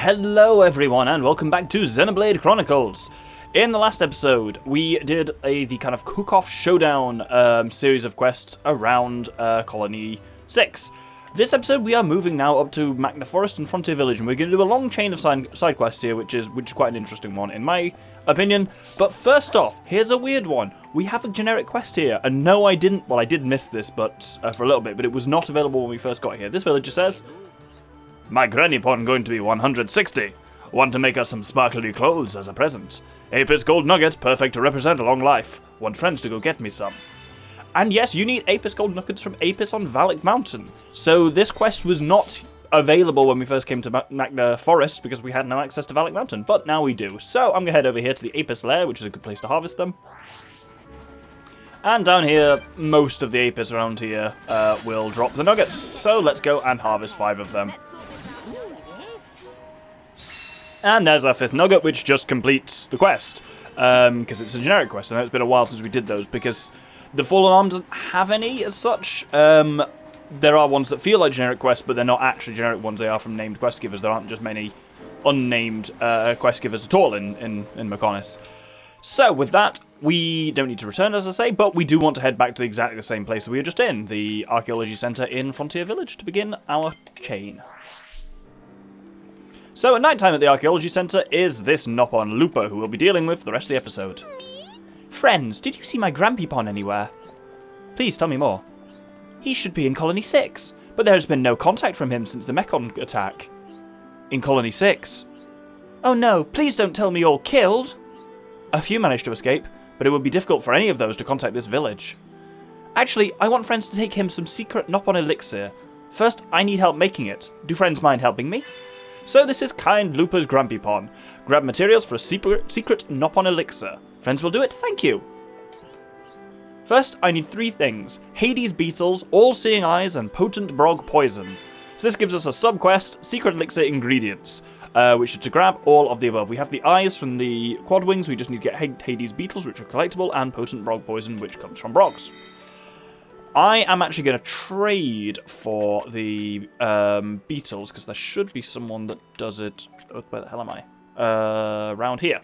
Hello everyone and welcome back to Xenoblade Chronicles. In the last episode, we did the kind of cook-off showdown series of quests around Colony 6. This episode we are moving now up to Makna Forest and Frontier Village, and we're going to do a long chain of side quests here, which is quite an interesting one in my opinion. But first off, here's a weird one. We have a generic quest here, and no, I didn't. Well, I did miss this, but for a little bit, but it was not available when we first got here. This villager says, "My granny pon going to be 160. Want to make us some sparkly clothes as a present. Apis gold nugget, perfect to represent a long life. Want friends to go get me some." And yes, you need Apis gold nuggets from Apis on Valak Mountain. So this quest was not available when we first came to Makna Forest because we had no access to Valak Mountain, but now we do. So I'm going to head over here to the Apis lair, which is a good place to harvest them. And down here, most of the Apis around here will drop the nuggets. So let's go and harvest 5 of them. And there's our 5th nugget, which just completes the quest. Because it's a generic quest. I know it's been a while since we did those, because the Fallen Arm doesn't have any as such. There are ones that feel like generic quests, but they're not actually generic ones. They are from named quest givers. There aren't just many unnamed quest givers at all in Mechonis. So with that, we don't need to return, as I say, but we do want to head back to exactly the same place that we were just in, the Archaeology Centre in Frontier Village, to begin our chain. So at night time at the Archaeology Centre is this Nopon Lupa, who we'll be dealing with for the rest of the episode. "Friends, did you see my Grampypon anywhere? Please tell me more." "He should be in Colony 6, but there has been no contact from him since the Mechon attack." "In Colony 6? Oh no, please don't tell me you're killed." "A few managed to escape, but it would be difficult for any of those to contact this village." "Actually, I want friends to take him some secret Nopon elixir. First, I need help making it. Do friends mind helping me?" So this is kind Lupa's Grampypon. Grab materials for a secret Nopon elixir. Friends will do it, thank you. First, I need 3 things. Hades beetles, all-seeing eyes, and potent brog poison. So this gives us a sub-quest, secret elixir ingredients, which is to grab all of the above. We have the eyes from the quad wings, we just need to get Hades beetles, which are collectible, and potent brog poison, which comes from brogs. I am actually going to trade for the beetles, because there should be someone that does it. Where the hell am I? Around here.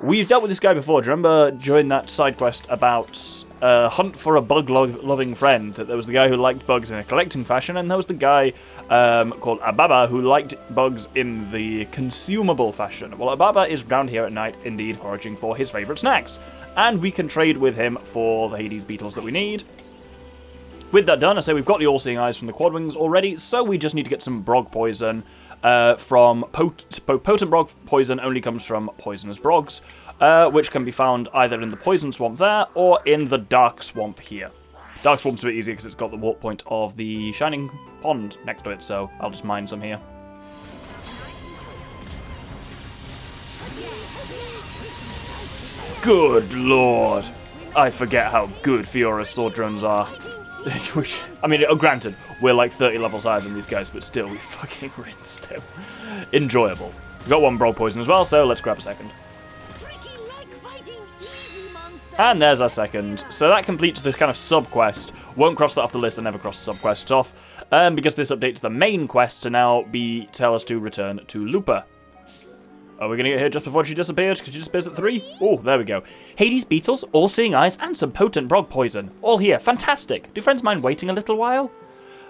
We've dealt with this guy before. Do you remember during that side quest about hunt for a bug-loving friend? That there was the guy who liked bugs in a collecting fashion, and there was the guy called Ababa who liked bugs in the consumable fashion. Well, Ababa is round here at night, indeed, foraging for his favourite snacks. And we can trade with him for the Hades beetles that we need. With that done, I say we've got the all-seeing eyes from the quad wings already, so we just need to get some brog poison from potent brog poison only comes from poisonous brogs, which can be found either in the poison swamp there or in the dark swamp here. Dark swamp's a bit easier because it's got the warp point of the shining pond next to it, so I'll just mine some here. Good lord! I forget how good Fiora's sword drones are. Which, I mean, granted, we're like 30 levels higher than these guys, but still, we fucking rinsed him. Enjoyable. We've got 1 brog poison as well, so let's grab a second. And there's our second. So that completes this kind of sub-quest. Won't cross that off the list and never cross sub-quests off, because this updates the main quest to now tell us to return to Lupa. Are we going to get here just before she disappeared? Because she disappears at 3? Oh, there we go. Hades beetles, all-seeing eyes, and some potent brog poison. All here. Fantastic. Do friends mind waiting a little while?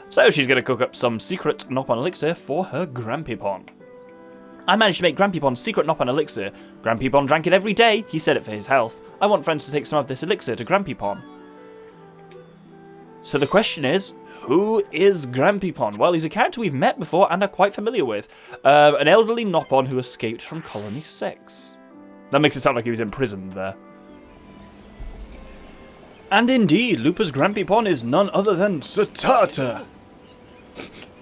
So she's going to cook up some secret Nopon elixir for her Grampypon. "I managed to make Grampypon's secret Nopon elixir. Grampypon drank it every day. He said it for his health. I want friends to take some of this elixir to Grampypon." So the question is, who is Grampypon? Well, he's a character we've met before and are quite familiar with. An elderly Nopon who escaped from Colony 6. That makes it sound like he was imprisoned there. And indeed, Lupa's Grampypon is none other than Satata.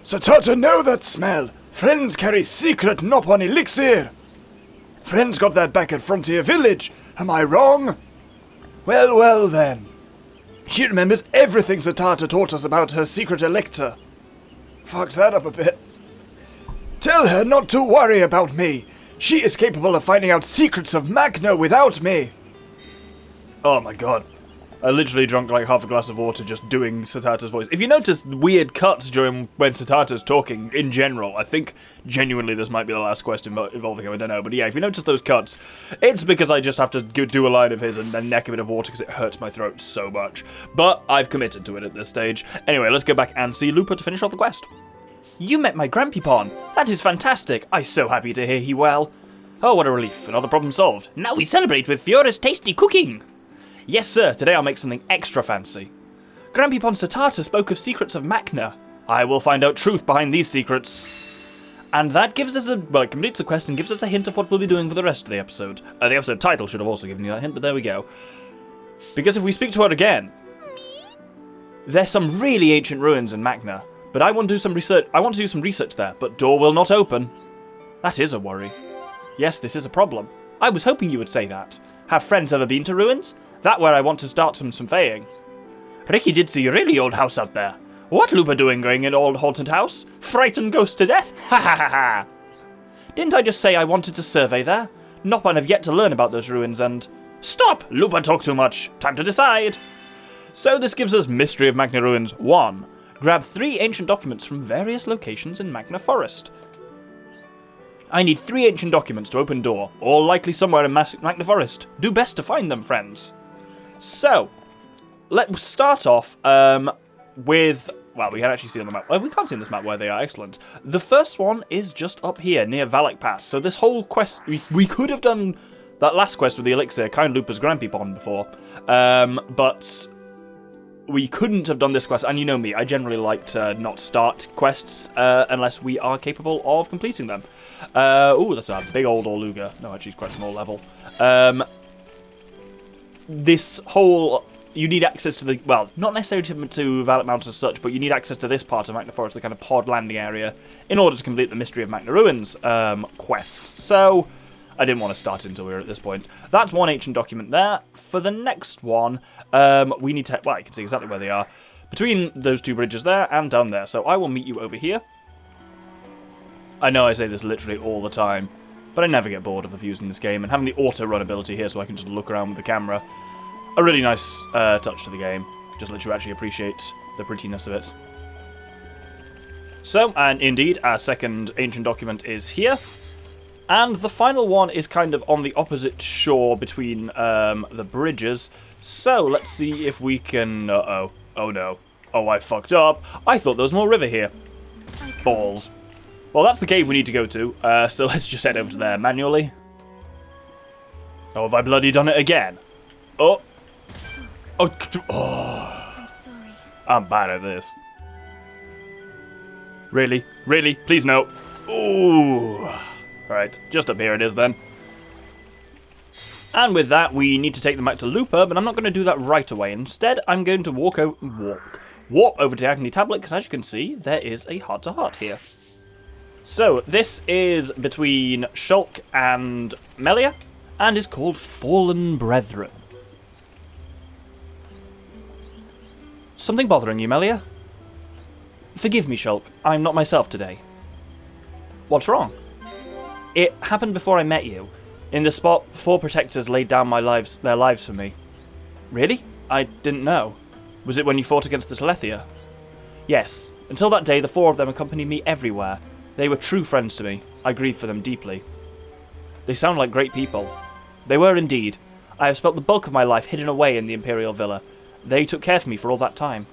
"Satata, know that smell! Friends carry secret Nopon elixir! Friends got that back at Frontier Village, am I wrong? Well, well then. She remembers everything Satata taught us about her secret elixir. Fucked that up a bit. Tell her not to worry about me. She is capable of finding out secrets of Makna without me." Oh my god. I literally drank like half a glass of water just doing Satata's voice. If you notice weird cuts during when Satata's talking in general, I think genuinely this might be the last quest involving him, I don't know. But yeah, if you notice those cuts, it's because I just have to do a line of his and then neck a bit of water because it hurts my throat so much. But I've committed to it at this stage. Anyway, let's go back and see Lupa to finish off the quest. You met my Grampypon. That is fantastic. I'm so happy to hear he well. Oh, what a relief. Another problem solved. Now we celebrate with Fiora's tasty cooking. Yes, sir. Today I'll make something extra fancy. Grampypon Satata spoke of secrets of Makna. I will find out truth behind these secrets. And that gives us it completes the quest and gives us a hint of what we'll be doing for the rest of the episode. The episode title should have also given you that hint, but there we go. Because if we speak to her again, there's some really ancient ruins in Makna, but I want to do some research there, but door will not open. That is a worry. Yes, this is a problem. I was hoping you would say that. Have friends ever been to ruins? That where I want to start some surveying. Ricky did see a really old house out there. What Lupa doing going in old haunted house? Frightened ghost to death? Ha ha ha ha! Didn't I just say I wanted to survey there? Noppan have yet to learn about those ruins and... Stop! Lupa talk too much. Time to decide. So this gives us Mystery of Makna Ruins 1. Grab 3 ancient documents from various locations in Makna Forest. I need 3 ancient documents to open door, all likely somewhere in Makna Forest. Do best to find them, friends. So, let's start off with... Well, we can actually see on the map. Well, we can't see on this map where they are. Excellent. The first one is just up here, near Valak Pass. So this whole quest... We could have done that last quest with the elixir, kind of Lupa's Grampypon before. But... we couldn't have done this quest, and you know me, I generally like to not start quests unless we are capable of completing them. Oh, that's a big old Orluga. No, actually, it's quite a small level. This whole... You need access to the... Well, not necessarily to Valak Mountain as such, but you need access to this part of Makna Forest, the kind of pod landing area, in order to complete the Mystery of Makna Ruins quest. So... I didn't want to start until we were at this point. That's one ancient document there. For the next one, we need to... Well, you can see exactly where they are. Between those 2 bridges there and down there. So I will meet you over here. I know I say this literally all the time, but I never get bored of the views in this game. And having the auto-run ability here so I can just look around with the camera, a really nice touch to the game. Just lets you actually appreciate the prettiness of it. So, and indeed, our second ancient document is here. And the final one is kind of on the opposite shore between the bridges. So, let's see if we can... Uh-oh. Oh, no. Oh, I fucked up. I thought there was more river here. Balls. Well, that's the cave we need to go to. So, let's just head over to there manually. Oh, have I bloody done it again? Oh. Oh. I'm sorry. I'm bad at this. Really? Really? Please no. Ooh. Right, just up here it is then. And with that, we need to take them back to Lupa, but I'm not going to do that right away. Instead, I'm going to warp over to the Agony Tablet, because as you can see, there is a heart-to-heart here. So, this is between Shulk and Melia, and is called Fallen Brethren. Something bothering you, Melia? Forgive me, Shulk. I'm not myself today. What's wrong? It happened before I met you. In the spot, 4 protectors laid down their lives for me. Really? I didn't know. Was it when you fought against the Telethia? Yes. Until that day, the 4 of them accompanied me everywhere. They were true friends to me. I grieve for them deeply. They sound like great people. They were indeed. I have spent the bulk of my life hidden away in the Imperial Villa. They took care of me for all that time.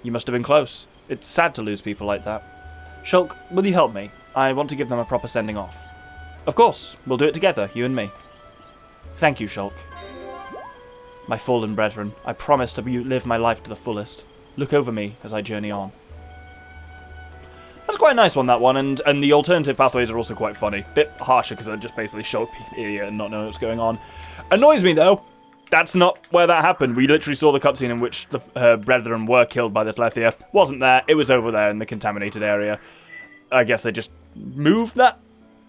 You must have been close. It's sad to lose people like that. Shulk, will you help me? I want to give them a proper sending off. Of course, we'll do it together, you and me. Thank you, Shulk. My fallen brethren, I promise to live my life to the fullest. Look over me as I journey on. That's quite a nice one, that one, and the alternative pathways are also quite funny. Bit harsher because they're just basically show up here and not know what's going on. Annoys me, though. That's not where that happened. We literally saw the cutscene in which her brethren were killed by the Telethia. Wasn't there. It was over there in the contaminated area. I guess they just moved that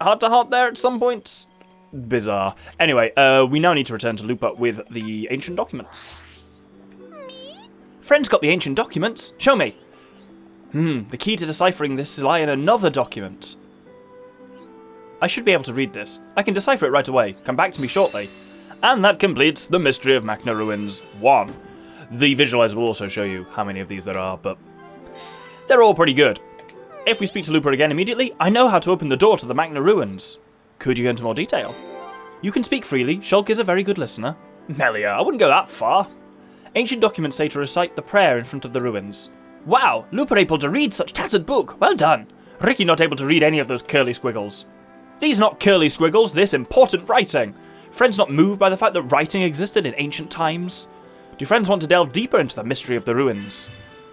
heart-to-heart there at some point. Bizarre. Anyway, we now need to return to Lupa with the ancient documents. Friend's got the ancient documents. Show me. The key to deciphering this lie in another document. I should be able to read this. I can decipher it right away. Come back to me shortly. And that completes the Mystery of Makna Ruins 1. The visualizer will also show you how many of these there are, but they're all pretty good. If we speak to Lupa again immediately, I know how to open the door to the Makna ruins. Could you go into more detail? You can speak freely. Shulk is a very good listener. Melia, I wouldn't go that far. Ancient documents say to recite the prayer in front of the ruins. Wow, Lupa able to read such tattered book. Well done. Ricky not able to read any of those curly squiggles. These not curly squiggles, this important writing. Friends not moved by the fact that writing existed in ancient times? Do friends want to delve deeper into the mystery of the ruins?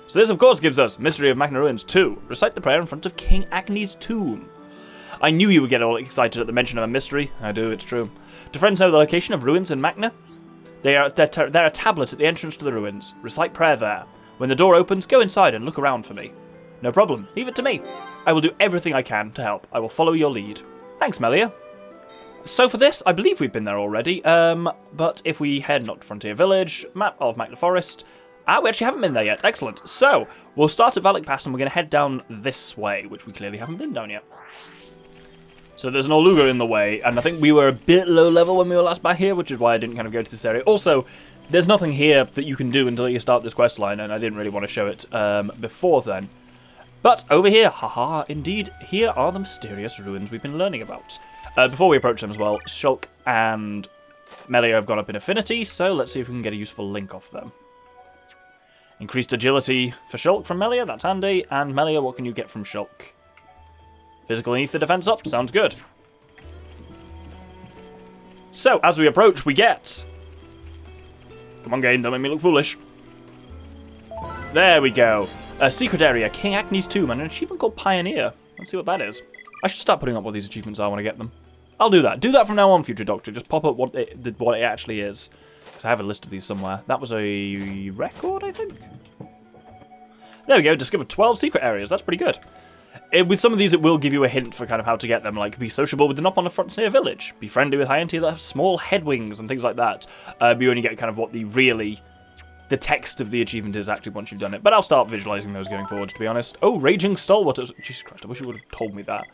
So this of course gives us Mystery of Makna Ruins 2. Recite the prayer in front of King Agni's tomb. I knew you would get all excited at the mention of a mystery. I do, it's true. Do friends know the location of ruins in Makna? They're a tablet at the entrance to the ruins. Recite prayer there. When the door opens, go inside and look around for me. No problem. Leave it to me. I will do everything I can to help. I will follow your lead. Thanks, Melia. So for this, I believe we've been there already. But if we head not to Frontier Village, map of Makna Forest. We actually haven't been there yet. Excellent. So, we'll start at Valak Pass and we're going to head down this way, which we clearly haven't been down yet. So there's an Algora in the way, and I think we were a bit low level when we were last back here, which is why I didn't kind of go to this area. Also, there's nothing here that you can do until you start this quest line, and I didn't really want to show it before then. But over here, haha, indeed, here are the mysterious ruins we've been learning about. Before we approach them as well, Shulk and Melia have gone up in affinity, so let's see if we can get a useful link off them. Increased agility for Shulk from Melia, that's handy. And Melia, what can you get from Shulk? Physical and ether defense up, sounds good. So, as we approach, we get... Come on, game, don't make me look foolish. There we go. A secret area, King Agni's tomb, and an achievement called Pioneer. Let's see what that is. I should start putting up what these achievements are when I get them. I'll do that. Do that from now on, Future Doctor. Just pop up what it actually is. Because I have a list of these somewhere. That was a record, I think? There we go. Discovered 12 secret areas. That's pretty good. With some of these, it will give you a hint for kind of how to get them. Like, be sociable with the Nop on a Frontier Village. Be friendly with High-Enti that have small head wings and things like that. You only get kind of what the text of the achievement is actually once you've done it. But I'll start visualizing those going forward, to be honest. Oh, Raging Stalwart. Jesus Christ, I wish you would have told me that.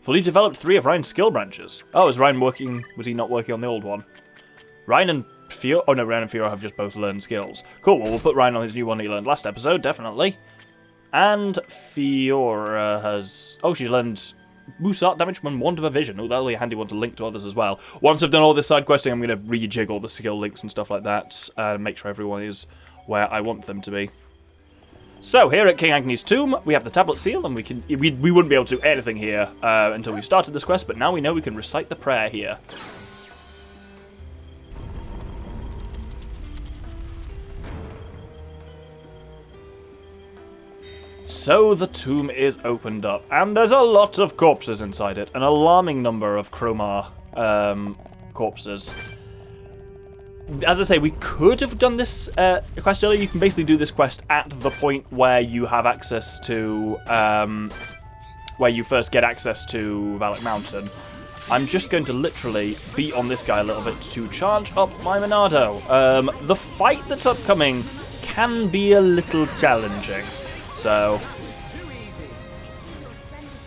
Fully developed 3 of Ryan's skill branches. Oh, is Ryan working... Was he not working on the old one? Ryan and Fiora... Oh, no, Ryan and Fiora have just both learned skills. Cool, well, we'll put Ryan on his new one he learned last episode, definitely. And Fiora has... Oh, she's learned boost art damage when Wand of a Vision. Oh, that'll be a handy one to link to others as well. Once I've done all this side questing, I'm going to rejig all the skill links and stuff like that. And make sure everyone is where I want them to be. So, here at King Agni's tomb, we have the tablet seal, and we wouldn't be able to do anything here until we started this quest, but now we know we can recite the prayer here. So the tomb is opened up, and there's a lot of corpses inside it, an alarming number of Chromar corpses. As I say, we could have done this quest earlier. You can basically do this quest at the point where you have access to, where you first get access to Valak Mountain. I'm just going to literally beat on this guy a little bit to charge up my Monado. The fight that's upcoming can be a little challenging. So,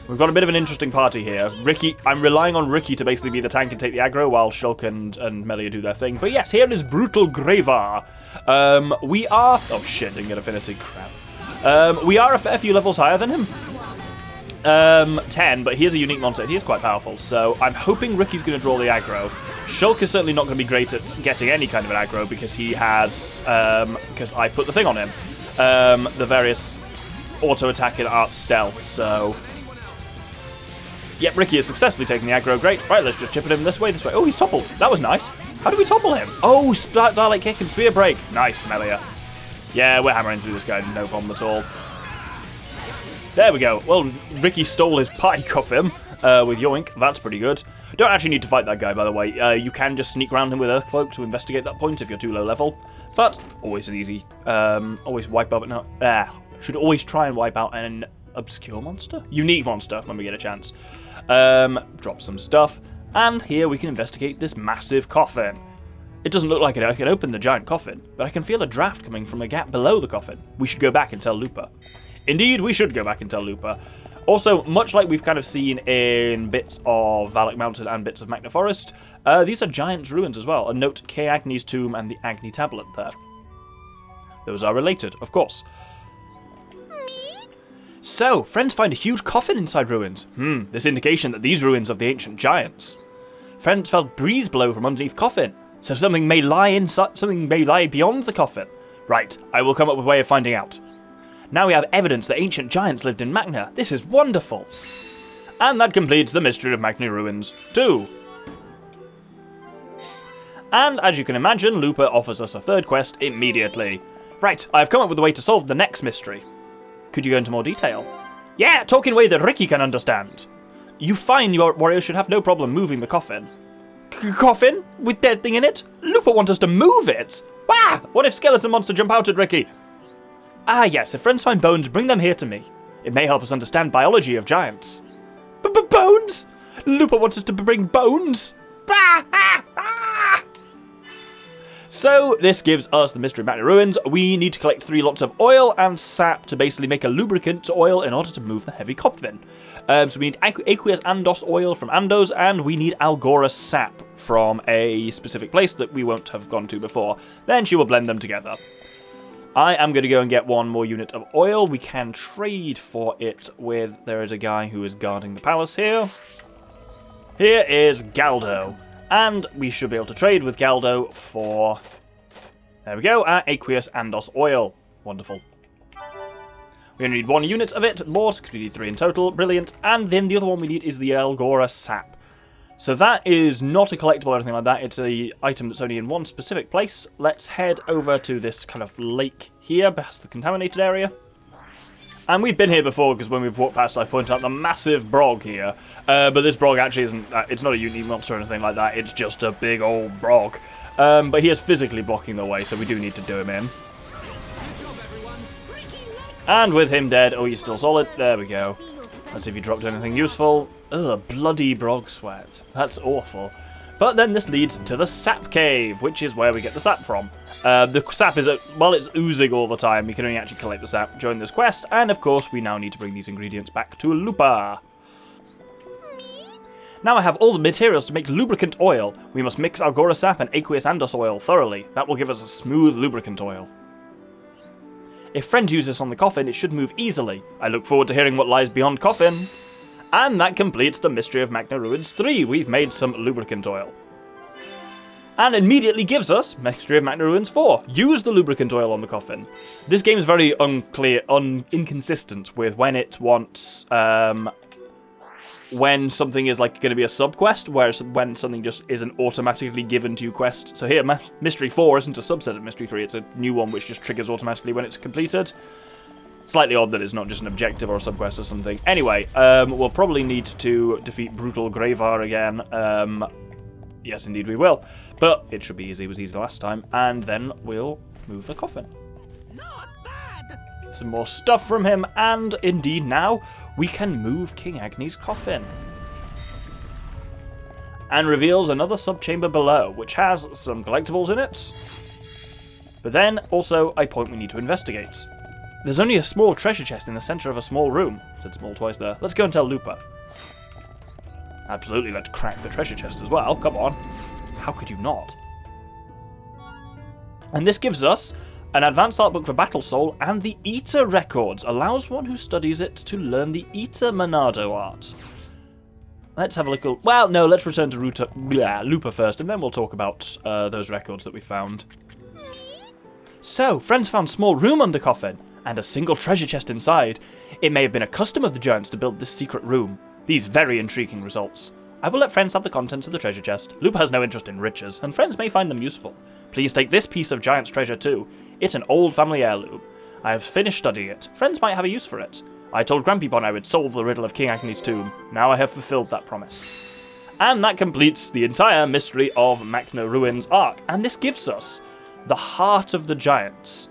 we've got a bit of an interesting party here. Ricky, I'm relying on Ricky to basically be the tank and take the aggro while Shulk and Melia do their thing. But yes, here is Brutal Gravar. We are... Oh shit, didn't get affinity, crap. We are a fair few levels higher than him. 10, but he is a unique monster and he is quite powerful. So I'm hoping Ricky's going to draw the aggro. Shulk is certainly not going to be great at getting any kind of an aggro because he has... because I put the thing on him. The various... auto-attack and art stealth, so... Yep, Ricky is successfully taking the aggro. Great. Right, let's just chip at him this way, this way. Oh, he's toppled. That was nice. How did we topple him? Oh, Starlight Kick and Spear Break. Nice, Melia. Yeah, we're hammering through this guy. No problem at all. There we go. Well, Ricky stole his pike off him with Yoink. That's pretty good. Don't actually need to fight that guy, by the way. You can just sneak around him with Earthcloak to investigate that point if you're too low level. But always an easy... always wipe out... No, should always try and wipe out an obscure monster? Unique monster when we get a chance. Drop some stuff. And here we can investigate this massive coffin. It doesn't look like I can open the giant coffin, but I can feel a draft coming from a gap below the coffin. We should go back and tell Lupa. Indeed, we should go back and tell Lupa. Also, much like we've kind of seen in bits of Valak Mountain and bits of Makna Forest, these are Giant's Ruins as well. And note King Agni's tomb and the Agni tablet there. Those are related, of course. So, friends find a huge coffin inside ruins. This indication that these ruins of the ancient giants. Friends felt breeze blow from underneath coffin, so something may lie inside. Something may lie beyond the coffin. Right, I will come up with a way of finding out. Now we have evidence that ancient giants lived in Makna. This is wonderful. And that completes the mystery of Makna ruins 2. And as you can imagine, Lupa offers us a third quest immediately. Right, I've come up with a way to solve the next mystery. Could you go into more detail? Yeah, talk in a way that Ricky can understand. You find your warrior should have no problem moving the coffin. Coffin? With dead thing in it? Lupa wants us to move it! Wah! What if skeleton monster jump out at Ricky? Ah yes, if friends find bones, bring them here to me. It may help us understand biology of giants. Bones? Lupa wants us to bring bones? So, this gives us the mystery of Makna ruins. We need to collect 3 lots of oil and sap to basically make a lubricant oil in order to move the heavy coffin. So we need aqueous andos oil from Andos, and we need Algora Sap from a specific place that we won't have gone to before. Then she will blend them together. I am going to go and get 1 more unit of oil. We can trade for it with... There is a guy who is guarding the palace here. Here is Galdo. And we should be able to trade with Galdo for... There we go, our aqueous andos oil. Wonderful. We only need 1 unit of it, bought, because we need 3 in total. Brilliant. And then the other one we need is the Algora Sap. So that is not a collectible or anything like that. It's an item that's only in 1 specific place. Let's head over to this kind of lake here, past the contaminated area. And we've been here before, because when we've walked past, I point out the massive brog here. But this brog actually isn't... it's not a unique monster or anything like that. It's just a big old brog. But he is physically blocking the way, so we do need to do him in. And with him dead... Oh, he's still solid. There we go. Let's see if he dropped anything useful. Ugh, bloody brog sweat. That's awful. But then this leads to the Sap Cave, which is where we get the sap from. The sap is, well, it's oozing all the time. We can only actually collect the sap during this quest. And, of course, we now need to bring these ingredients back to Lupa. Now I have all the materials to make lubricant oil. We must mix Algora Sap and aqueous andos oil thoroughly. That will give us a smooth lubricant oil. If friend uses this on the coffin, it should move easily. I look forward to hearing what lies beyond coffin. And that completes the mystery of Makna Ruins 3. We've made some lubricant oil. And immediately gives us Mystery of Makna Ruins 4. Use the lubricant oil on the coffin. This game is very unclear, inconsistent with when it wants, when something is like going to be a sub-quest, whereas when something just isn't automatically given to you quest. So here, Mystery 4 isn't a subset of Mystery 3, it's a new one which just triggers automatically when it's completed. Slightly odd that it's not just an objective or a subquest or something. Anyway, we'll probably need to defeat Brutal Gravar again. Yes, indeed we will. But it should be easy, it was easy last time. And then we'll move the coffin. Not bad. Some more stuff from him, and indeed now we can move King Agni's coffin. And reveals another subchamber below, which has some collectibles in it. But then, also, a point we need to investigate. There's only a small treasure chest in the centre of a small room. Said small twice there. Let's go and tell Lupa. Absolutely, let's crack the treasure chest as well. Come on. How could you not? And this gives us an advanced art book for Battle Soul and the Eater records. Allows one who studies it to learn the Eater Monado art. Let's have a look. Well, no, let's return to Lupa first, and then we'll talk about those records that we found. So, friends found small room under coffin, and a single treasure chest inside. It may have been a custom of the giants to build this secret room. These very intriguing results. I will let friends have the contents of the treasure chest. Lupa has no interest in riches, and friends may find them useful. Please take this piece of giant's treasure too. It's an old family heirloom. I have finished studying it. Friends might have a use for it. I told Grampypon I would solve the riddle of King Agni's tomb. Now I have fulfilled that promise. And that completes the entire mystery of Makna Ruins arc, and this gives us the Heart of the Giants.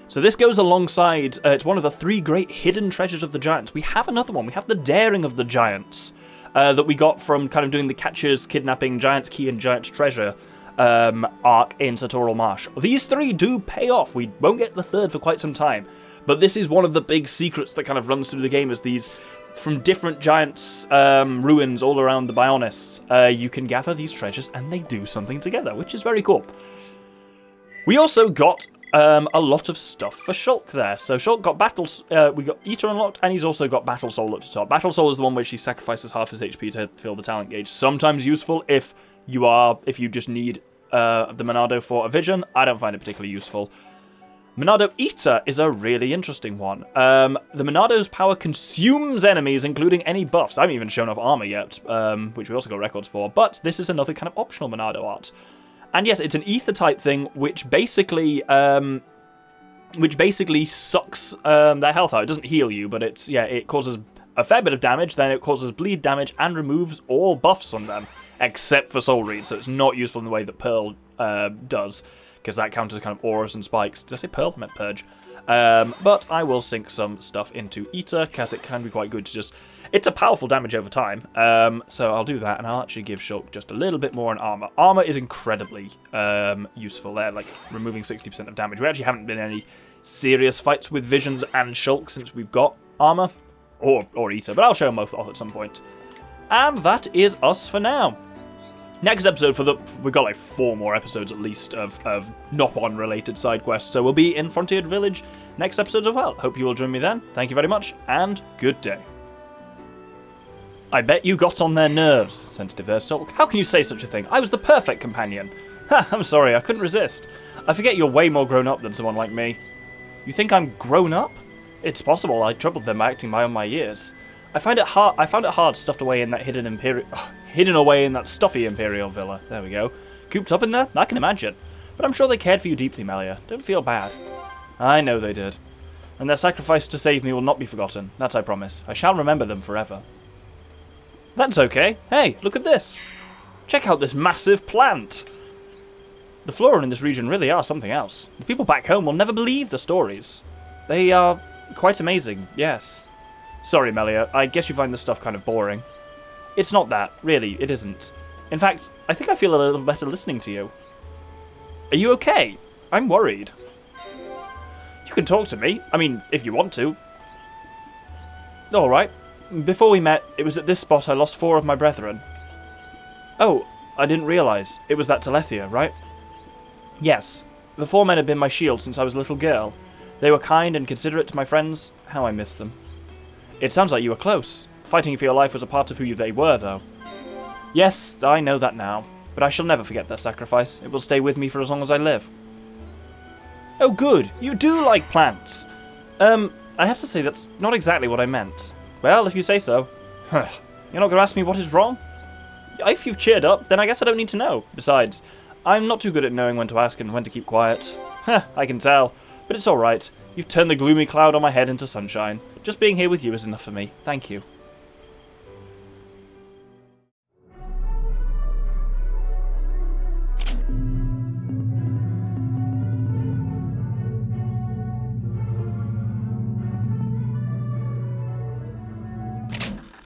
So this goes alongside, it's one of the 3 great hidden treasures of the giants. We have another one, we have the Daring of the Giants, that we got from kind of doing the Catchers, Kidnapping, Giant's Key and Giant's Treasure arc in Sartorial Marsh. These 3 do pay off, we won't get the 3rd for quite some time, but this is one of the big secrets that kind of runs through the game, is these, from different giants' ruins all around the Bionis, you can gather these treasures and they do something together, which is very cool. We also got a lot of stuff for Shulk there. So Shulk got we got Eater unlocked, and he's also got Battle Soul up to top. Battle Soul is the one where she sacrifices half his HP to fill the talent gauge. Sometimes useful if you just need the Monado for a vision. I don't find it particularly useful. Monado Eater is a really interesting one. The Monado's power consumes enemies, including any buffs. I haven't even shown off armor yet, which we also got records for, but this is another kind of optional Monado art. And yes, it's an ether type thing, which basically sucks their health out. It doesn't heal you, but it causes a fair bit of damage. Then it causes bleed damage and removes all buffs on them, except for Soul Reed. So it's not useful in the way that Pearl does, because that counters kind of auras and spikes. Did I say Pearl? I meant Purge. But I will sink some stuff into Ether, because it can be quite good to just... It's a powerful damage over time, so I'll do that, and I'll actually give Shulk just a little bit more on armor. Armor is incredibly useful there, like removing 60% of damage. We actually haven't been in any serious fights with Visions and Shulk since we've got armor, or Ether, but I'll show them both off at some point. And that is us for now. Next episode we've got like 4 more episodes at least of Nopon related side quests, so we'll be in Frontier Village next episode as well. Hope you will join me then. Thank you very much, and good day. I bet you got on their nerves, sensitive Shulk. How can you say such a thing? I was the perfect companion. Ha, I'm sorry, I couldn't resist. I forget you're way more grown up than someone like me. You think I'm grown up? It's possible I troubled them by acting beyond my years. I found it hard stuffed away in that hidden away in that stuffy Imperial villa. There we go. Cooped up in there? I can imagine. But I'm sure they cared for you deeply, Melia. Don't feel bad. I know they did. And their sacrifice to save me will not be forgotten. That I promise. I shall remember them forever. That's okay. Hey, look at this. Check out this massive plant. The flora in this region really are something else. The people back home will never believe the stories. They are quite amazing, yes. Sorry, Melia, I guess you find this stuff kind of boring. It's not that, really, it isn't. In fact, I think I feel a little better listening to you. Are you okay? I'm worried. You can talk to me. I mean, if you want to. Alright. Before we met, it was at this spot I lost 4 of my brethren. Oh, I didn't realise. It was that Telethia, right? Yes. The 4 men had been my shield since I was a little girl. They were kind and considerate to my friends. How I miss them. It sounds like you were close. Fighting for your life was a part of who they were, though. Yes, I know that now. But I shall never forget their sacrifice. It will stay with me for as long as I live. Oh good, you do like plants! I have to say that's not exactly what I meant. Well, if you say so. You're not going to ask me what is wrong? If you've cheered up, then I guess I don't need to know. Besides, I'm not too good at knowing when to ask and when to keep quiet. I can tell. But it's alright. You've turned the gloomy cloud on my head into sunshine. Just being here with you is enough for me. Thank you.